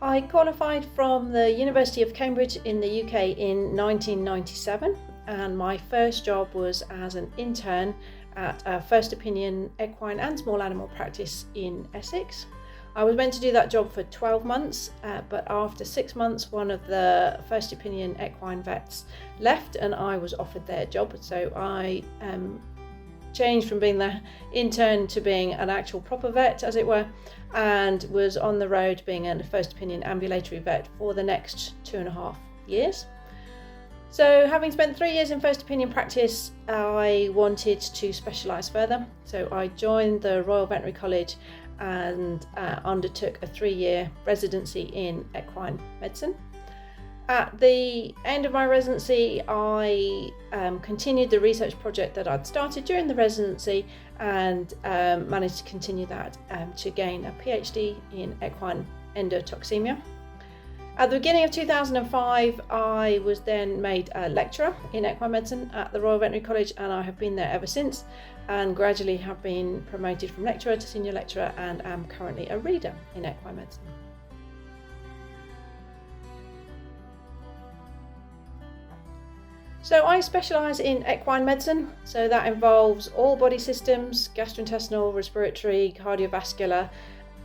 I qualified from the University of Cambridge in the UK in 1997, and my first job was as an intern at a first opinion equine and small animal practice in Essex. I was meant to do that job for 12 months, but after 6 months, one of the first opinion equine vets left and I was offered their job. So I changed from being the intern to being an actual proper vet, as it were, and was on the road being a first opinion ambulatory vet for the next 2.5 years. So having spent 3 years in first opinion practice, I wanted to specialise further. So I joined the Royal Veterinary College and undertook a 3-year residency in equine medicine. At the end of my residency, I continued the research project that I'd started during the residency and managed to continue that to gain a PhD in equine endotoxemia. At the beginning of 2005, I was then made a lecturer in equine medicine at the Royal Veterinary College, and I have been there ever since and gradually have been promoted from lecturer to senior lecturer and am currently a reader in equine medicine. So I specialise in equine medicine, so that involves all body systems, gastrointestinal, respiratory, cardiovascular,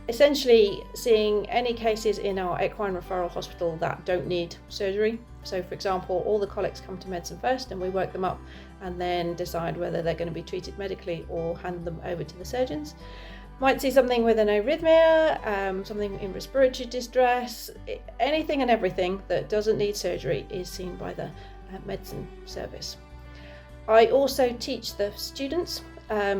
essentially seeing any cases in our equine referral hospital that don't need surgery. So for example, all the colics come to medicine first and we work them up and then decide whether they're going to be treated medically or hand them over to the surgeons. Might see something with an arrhythmia, something in respiratory distress, anything and everything that doesn't need surgery is seen by the medicine service. I also teach the students,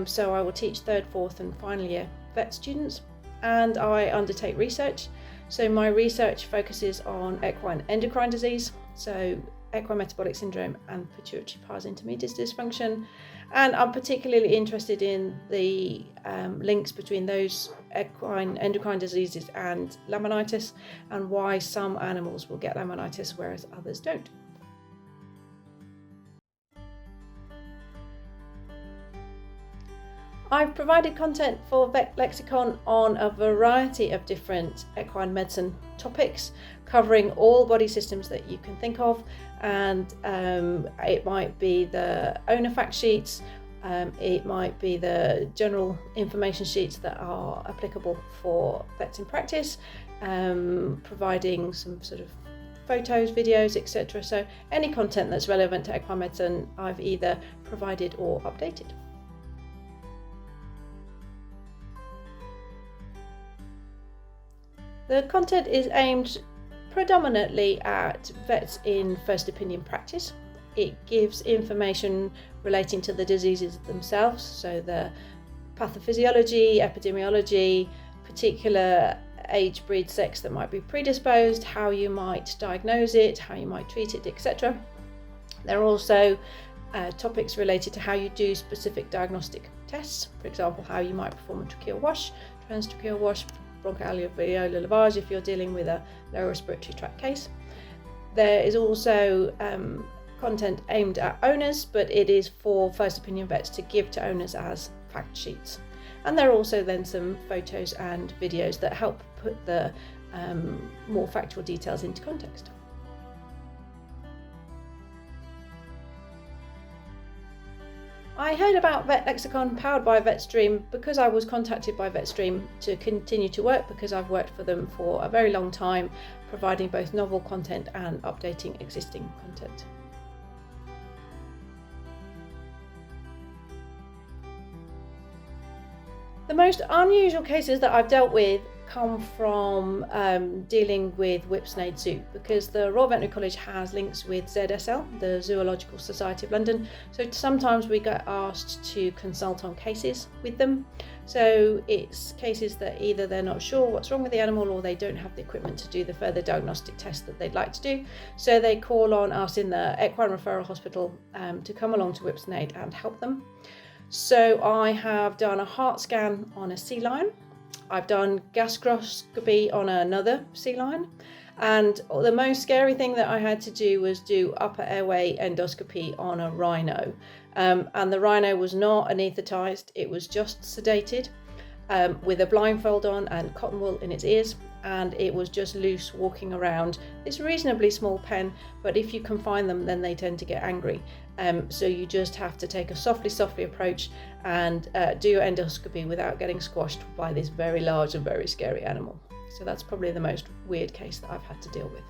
so I will teach 3rd, 4th and final year vet students, and I undertake research. So my research focuses on equine endocrine disease, so equine metabolic syndrome and pituitary pars intermedius dysfunction, and I'm particularly interested in the links between those equine endocrine diseases and laminitis and why some animals will get laminitis whereas others don't. I've provided content for Vetlexicon on a variety of different equine medicine topics, covering all body systems that you can think of, and it might be the owner fact sheets, it might be the general information sheets that are applicable for vets in practice, providing some sort of photos, videos, etc. So any content that's relevant to equine medicine I've either provided or updated. The content is aimed predominantly at vets in first opinion practice. It gives information relating to the diseases themselves, so the pathophysiology, epidemiology, particular age, breed, sex that might be predisposed, how you might diagnose it, how you might treat it, etc. There are also topics related to how you do specific diagnostic tests, for example, how you might perform a tracheal wash, transtracheal wash, bronchoalveolar lavage if you're dealing with a lower respiratory tract case. There is also content aimed at owners, but it is for first opinion vets to give to owners as fact sheets. And there are also then some photos and videos that help put the more factual details into context. I heard about Vetlexicon powered by VetStream because I was contacted by VetStream to continue to work, because I've worked for them for a very long time, providing both novel content and updating existing content. The most unusual cases that I've dealt with come from dealing with Whipsnade Zoo, because the Royal Veterinary College has links with ZSL, the Zoological Society of London, so sometimes we get asked to consult on cases with them. So it's cases that either they're not sure what's wrong with the animal or they don't have the equipment to do the further diagnostic test that they'd like to do, so they call on us in the Equine Referral Hospital to come along to Whipsnade and help them. So I have done a heart scan on a sea lion, I've done gastroscopy on another sea lion, and the most scary thing that I had to do was do upper airway endoscopy on a rhino, and the rhino was not anaesthetised, it was just sedated. with a blindfold on and cotton wool in its ears, and it was just loose walking around this reasonably small pen, but if you confine them then they tend to get angry. So you just have to take a softly approach and do your endoscopy without getting squashed by this very large and very scary animal. So that's probably the most weird case that I've had to deal with.